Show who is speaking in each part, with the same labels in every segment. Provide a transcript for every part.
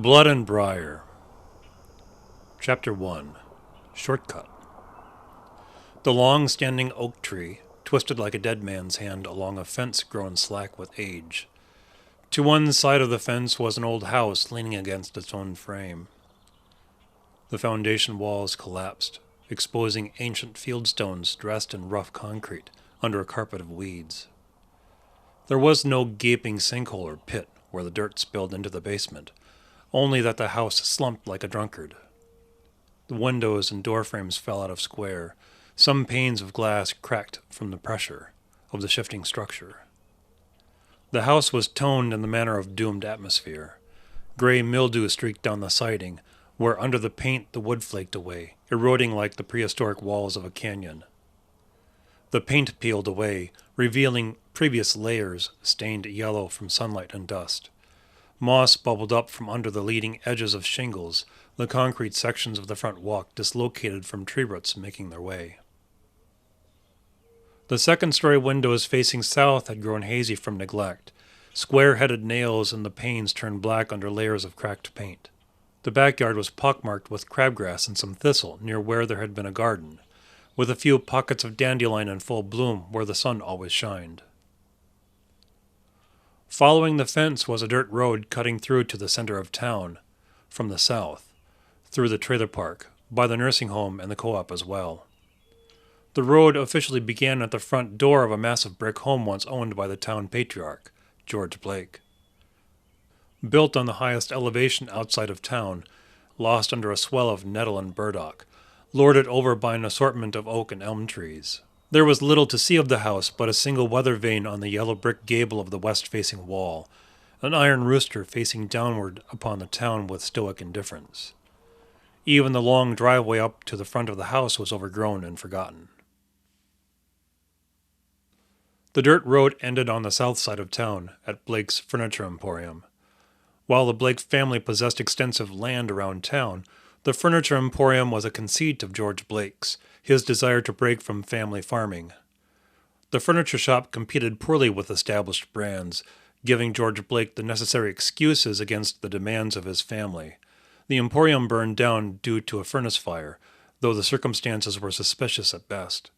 Speaker 1: Blood and Briar. Chapter 1. Shortcut. The long-standing oak tree twisted like a dead man's hand along a fence grown slack with age. To one side of the fence was an old house leaning against its own frame. The foundation walls collapsed, exposing ancient fieldstones dressed in rough concrete under a carpet of weeds. There was no gaping sinkhole or pit where the dirt spilled into the basement, only that the house slumped like a drunkard. The windows and door frames fell out of square, some panes of glass cracked from the pressure of the shifting structure. The house was toned in the manner of doomed atmosphere. Gray mildew streaked down the siding, where under the paint the wood flaked away, eroding like the prehistoric walls of a canyon. The paint peeled away, revealing previous layers stained yellow from sunlight and dust. Moss bubbled up from under the leading edges of shingles, the concrete sections of the front walk dislocated from tree roots making their way. The second-story windows facing south had grown hazy from neglect. Square-headed nails in the panes turned black under layers of cracked paint. The backyard was pockmarked with crabgrass and some thistle near where there had been a garden, with a few pockets of dandelion in full bloom where the sun always shined. Following the fence was a dirt road cutting through to the center of town, from the south, through the trailer park, by the nursing home and the co-op as well. The road officially began at the front door of a massive brick home once owned by the town patriarch, George Blake. Built on the highest elevation outside of town, lost under a swell of nettle and burdock, lorded over by an assortment of oak and elm trees. There was little to see of the house but a single weather vane on the yellow brick gable of the west-facing wall, an iron rooster facing downward upon the town with stoic indifference. Even the long driveway up to the front of the house was overgrown and forgotten. The dirt road ended on the south side of town, at Blake's Furniture Emporium. While the Blake family possessed extensive land around town, the Furniture Emporium was a conceit of George Blake's, his desire to break from family farming. The furniture shop competed poorly with established brands, giving George Blake the necessary excuses against the demands of his family. The Emporium burned down due to a furnace fire, though the circumstances were suspicious at best.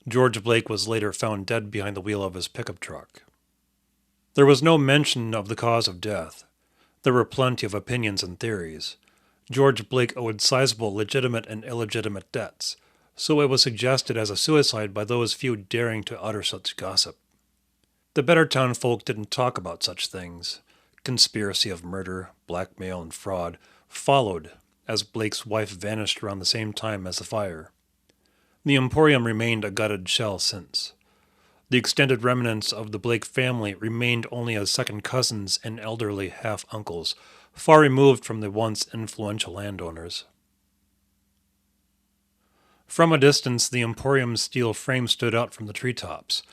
Speaker 1: George Blake was later found dead behind the wheel of his pickup truck. There was no mention of the cause of death. There were plenty of opinions and theories. George Blake owed sizable legitimate and illegitimate debts, so it was suggested as a suicide by those few daring to utter such gossip. The better town folk didn't talk about such things. Conspiracy of murder, blackmail, and fraud followed as Blake's wife vanished around the same time as the fire. The Emporium remained a gutted shell since. The extended remnants of the Blake family remained only as second cousins and elderly half-uncles, far removed from the once influential landowners. From a distance, the Emporium's steel frame stood out from the treetops,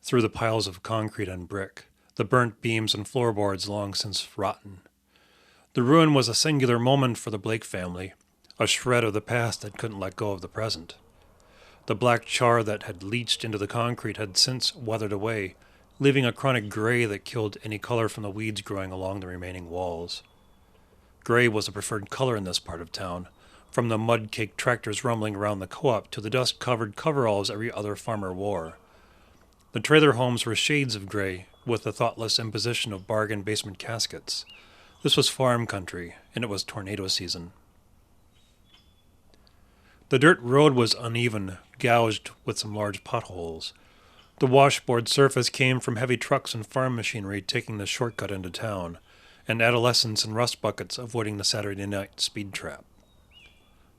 Speaker 1: through the piles of concrete and brick, the burnt beams and floorboards long since rotten. The ruin was a singular moment for the Blake family, a shred of the past that couldn't let go of the present. The black char that had leached into the concrete had since weathered away, leaving a chronic gray that killed any color from the weeds growing along the remaining walls. Gray was the preferred color in this part of town, from the mud-caked tractors rumbling around the co-op to the dust-covered coveralls every other farmer wore. The trailer homes were shades of gray, with the thoughtless imposition of bargain basement caskets. This was farm country, and it was tornado season. The dirt road was uneven, gouged with some large potholes. The washboard surface came from heavy trucks and farm machinery taking the shortcut into town, and adolescents in rust buckets avoiding the Saturday night speed trap.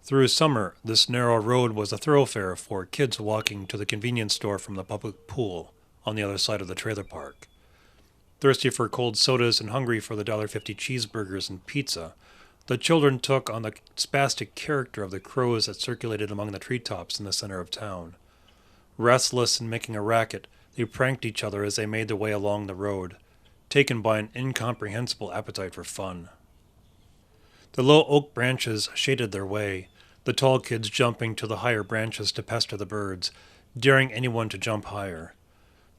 Speaker 1: Through summer, this narrow road was a thoroughfare for kids walking to the convenience store from the public pool on the other side of the trailer park. Thirsty for cold sodas and hungry for the $1.50 cheeseburgers and pizza, the children took on the spastic character of the crows that circulated among the treetops in the center of town. Restless and making a racket, they pranked each other as they made their way along the road, taken by an incomprehensible appetite for fun. The low oak branches shaded their way, the tall kids jumping to the higher branches to pester the birds, daring anyone to jump higher.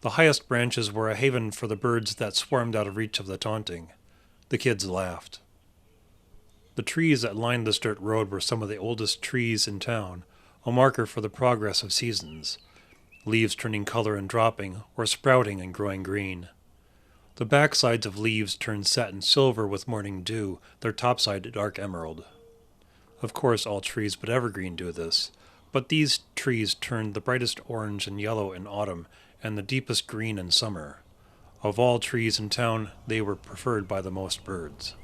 Speaker 1: The highest branches were a haven for the birds that swarmed out of reach of the taunting. The kids laughed. The trees that lined this dirt road were some of the oldest trees in town, a marker for the progress of seasons, leaves turning color and dropping, or sprouting and growing green. The backsides of leaves turned satin silver with morning dew, their topside dark emerald. Of course, all trees but evergreen do this, but these trees turned the brightest orange and yellow in autumn and the deepest green in summer. Of all trees in town, they were preferred by the most birds.